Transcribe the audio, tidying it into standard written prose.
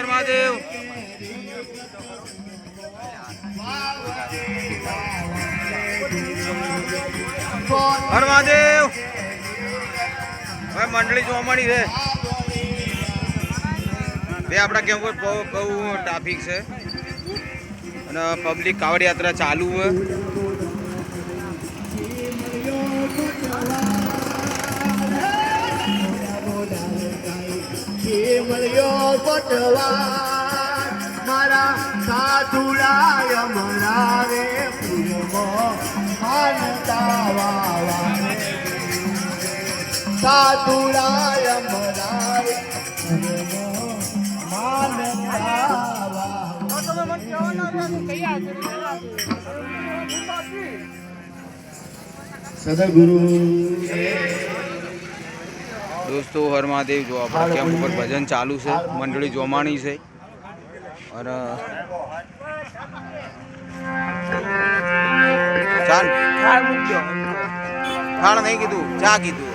મહાદેવ હર મહાદેવ ભાઈ મંડળી જોવા મળી છે બે આપણા કેમ્પ પર બહુ ટ્રાફિક છે અને પબ્લિક કાવડ યાત્રા ચાલુ છે મારા સાધુડાય મરા રે સાધુડાય મરા રે સદગુરુ दोस्तों हर महादेव जो अपना कैंप पर भजन चालू से मंडली जोमाणी से और थाल नहीं कीधु चा कीधु।